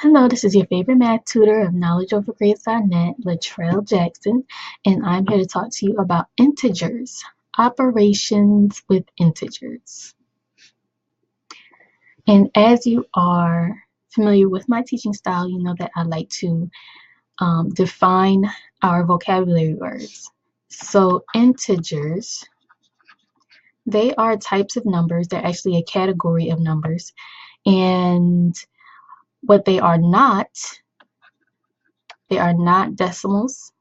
Hello, this is your favorite math tutor of knowledgeovergrades.net, Latrell Jackson, and I'm here to talk to you about integers, operations with integers. And as you are familiar with my teaching style, you know that I like to define our vocabulary words. So integers, they are types of numbers. They're actually a category of numbers. And what they are not decimals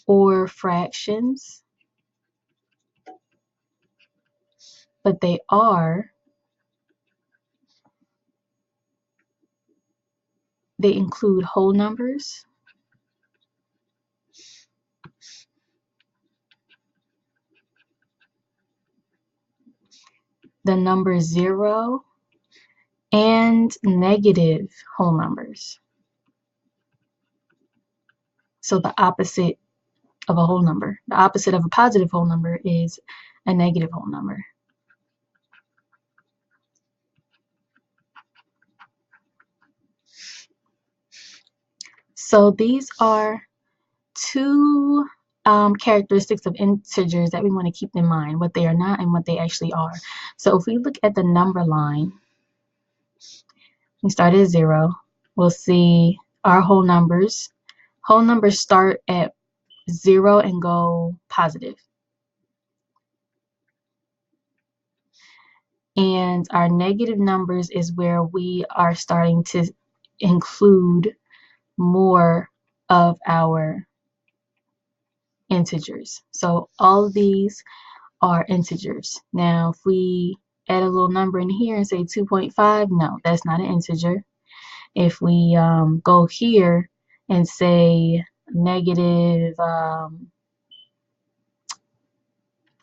or fractions, but they include whole numbers, the number 0, and negative whole numbers. So the opposite of a whole number. The opposite of a positive whole number is a negative whole number. So these are two characteristics of integers that we want to keep in mind, what they are not and what they actually are. So if we look at the number line, we start at 0, we'll see our whole numbers. Whole numbers start at 0 and go positive. And our negative numbers is where we are starting to include more of our integers. So all of these are integers. Now, if we add a little number in here and say 2.5, no, that's not an integer. If we go here and say negative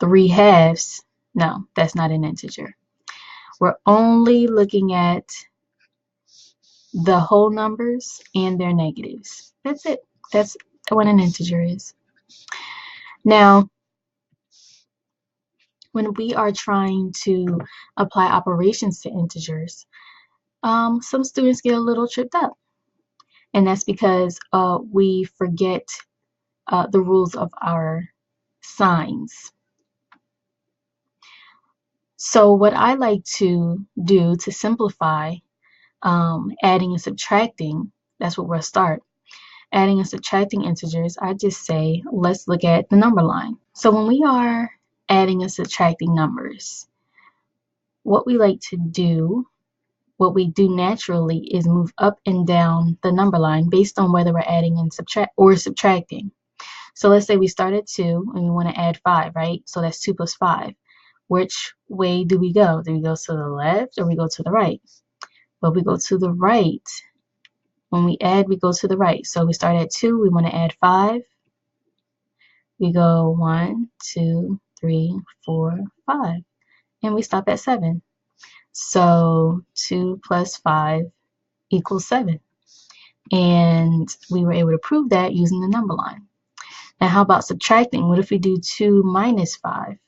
3/2, no, that's not an integer. We're only looking at the whole numbers and their negatives. That's it. That's what an integer is. Now, when we are trying to apply operations to integers, some students get a little tripped up. And that's because we forget the rules of our signs. So what I like to do to simplify adding and subtracting, that's where we'll start. Adding and subtracting integers, I just say, let's look at the number line. So when we are adding and subtracting numbers, what we do naturally is move up and down the number line based on whether we're adding and subtracting. So let's say we start at 2 and we want to add 5, right? So that's 2 plus 5. Which way do we go? Do we go to the left or we go to the right? Well, we go to the right. When we add, we go to the right. So we start at 2, we want to add 5. We go 1, 2, 3, 4, 5. And we stop at 7. So 2 plus 5 equals 7. And we were able to prove that using the number line. Now, how about subtracting? What if we do 2 minus 5?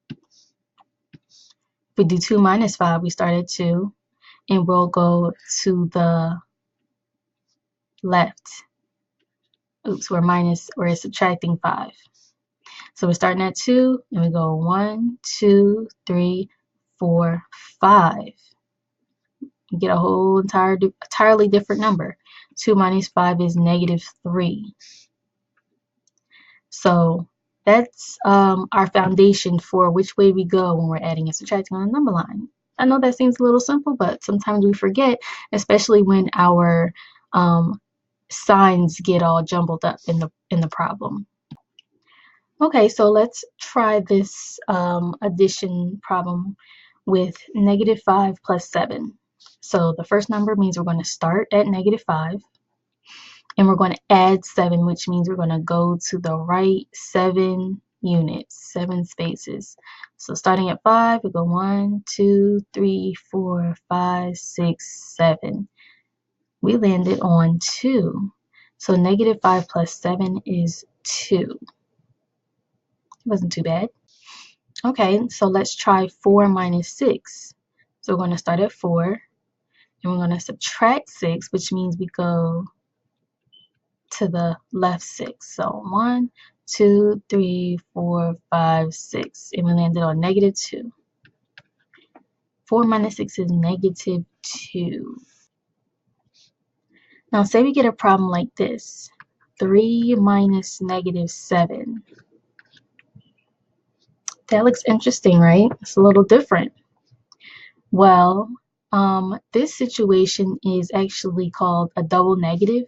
If we do 2 minus 5, we start at 2, and we'll go to the left. Oops, we're subtracting 5. So we're starting at 2, and we go 1, 2, 3, 4, 5. You get a whole entirely different number. 2 minus 5 is negative 3. So that's our foundation for which way we go when we're adding and subtracting on a number line. I know that seems a little simple, but sometimes we forget, especially when our signs get all jumbled up in the problem. Okay, so let's try this addition problem with negative 5 plus 7. So the first number means we're going to start at negative 5. And we're going to add 7, which means we're going to go to the right 7 units, 7 spaces. So starting at 5, we go 1, 2, 3, 4, 5, 6, 7. We landed on 2. So negative 5 plus 7 is 2. It wasn't too bad. Okay, so let's try 4 minus 6. So we're going to start at 4, and we're going to subtract 6, which means we go to the left 6. So 1, 2, 3, 4, 5, 6, and we landed on -2. 4 minus 6 is -2. Now say we get a problem like this. 3 minus -7. That looks interesting, right? It's a little different. Well, this situation is actually called a double negative.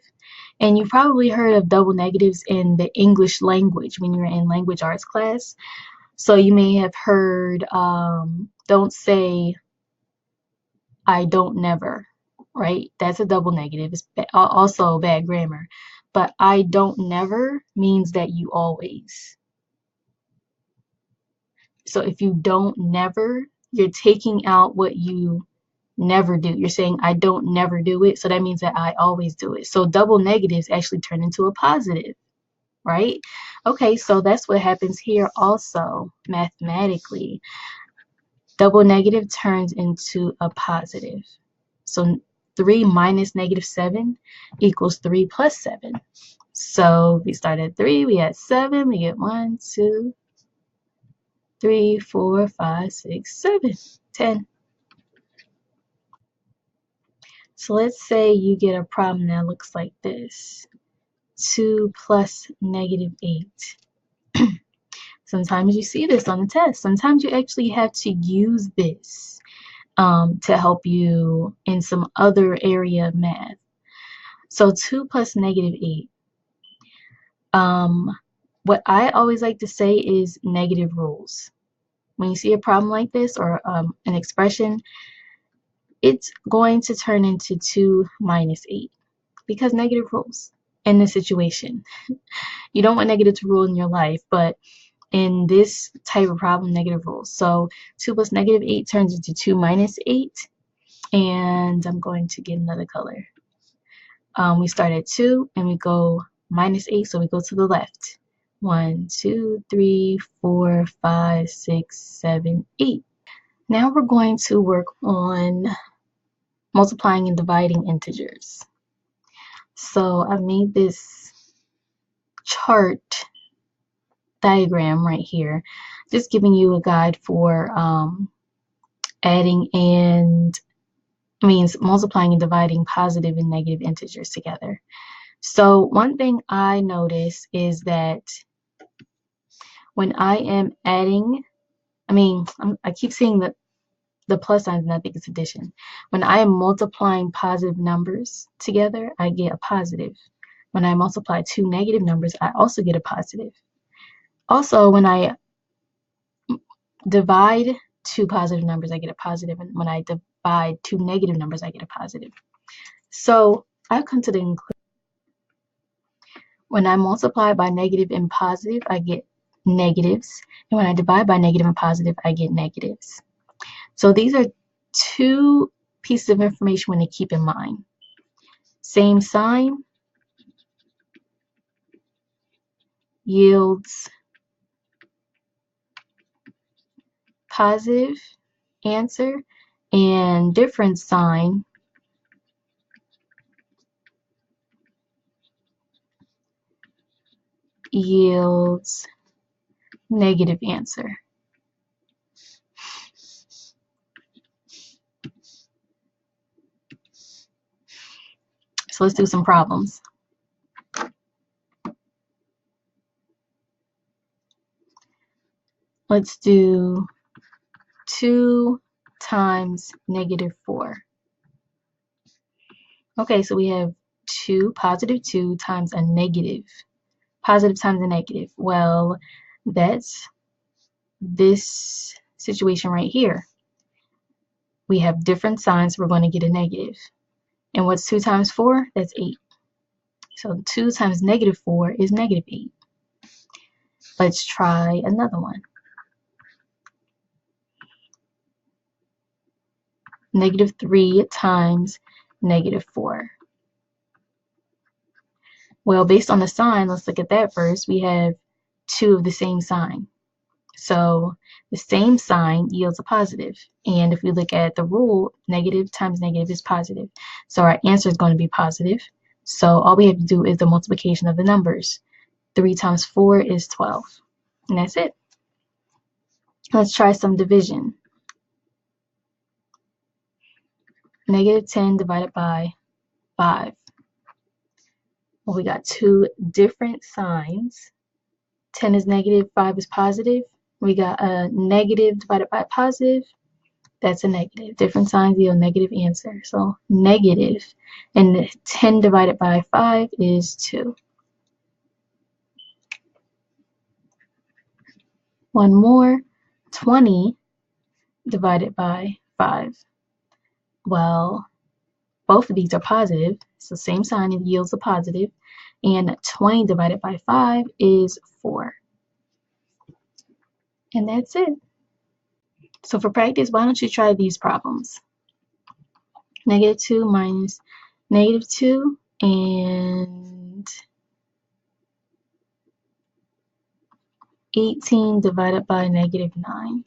And you've probably heard of double negatives in the English language when you're in language arts class. So you may have heard, don't say, I don't never, right? That's a double negative. It's also bad grammar. But I don't never means that you always. So if you don't never, you're taking out what you never do. You're saying I don't never do it. So that means that I always do it. So double negatives actually turn into a positive, right? Okay, so that's what happens here also mathematically. Double negative turns into a positive. So 3 minus -7 equals 3 plus 7. So we start at 3, we add 7, we get 1, 2, 3, 4, 5, 6, 7, 10. So let's say you get a problem that looks like this. 2 plus -8. Sometimes you see this on the test. Sometimes you actually have to use this to help you in some other area of math. So 2 plus -8. What I always like to say is negative rules. When you see a problem like this or an expression, it's going to turn into 2 minus 8 because negative rules in this situation. You don't want negative to rule in your life, but in this type of problem, negative rules. So 2 plus -8 turns into 2 minus 8. And I'm going to get another color. We start at 2 and we go -8, so we go to the left. 1, 2, 3, 4, 5, 6, 7, 8. Now we're going to work on multiplying and dividing integers. So I made this chart diagram right here, just giving you a guide for adding and means multiplying and dividing positive and negative integers together. So one thing I notice is that when I am adding, I keep seeing the plus signs and I think it's addition. When I am multiplying positive numbers together, I get a positive. When I multiply two negative numbers, I also get a positive. Also, when I divide two positive numbers, I get a positive. And when I divide two negative numbers, I get a positive. So I've come to the conclusion when I multiply by negative and positive, I get negatives. And when I divide by negative and positive, I get negatives. So these are two pieces of information we need to keep in mind. Same sign yields positive answer, and different sign yields negative answer. So let's do some problems. Let's do 2 times -4. Okay, so we have 2 positive 2 times a negative. Positive times a negative. Well, that's this situation right here. We have different signs, we're going to get a negative. And what's 2 times 4? That's 8. So 2 times -4 is -8. Let's try another one. -3 times -4. Well, based on the sign, let's look at that first. We have 2 of the same sign. So the same sign yields a positive. And if we look at the rule, negative times negative is positive. So our answer is going to be positive. So all we have to do is the multiplication of the numbers. 3 times 4 is 12. And that's it. Let's try some division. Negative 10 divided by 5. Well, we got two different signs. 10 is negative, 5 is positive. We got a negative divided by a positive. That's a negative. Different signs yield negative answer. So negative. And 10 divided by 5 is 2. One more. 20 divided by 5. Well, both of these are positive. So same sign, it yields a positive. And 20 divided by 5 is 4. And that's it. So for practice, why don't you try these problems? Negative 2 minus negative 2 and 18 divided by negative 9.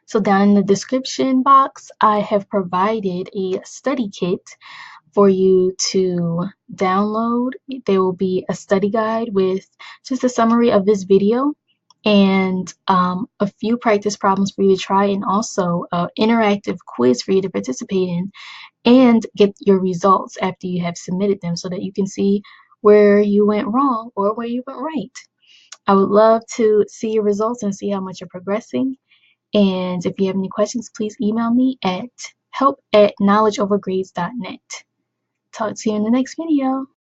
So down in the description box, I have provided a study kit for you to download. There will be a study guide with just a summary of this video and a few practice problems for you to try, and also an interactive quiz for you to participate in and get your results after you have submitted them so that you can see where you went wrong or where you went right. I would love to see your results and see how much you're progressing. And if you have any questions, please email me at help@knowledgeovergrades.net. Talk to you in the next video.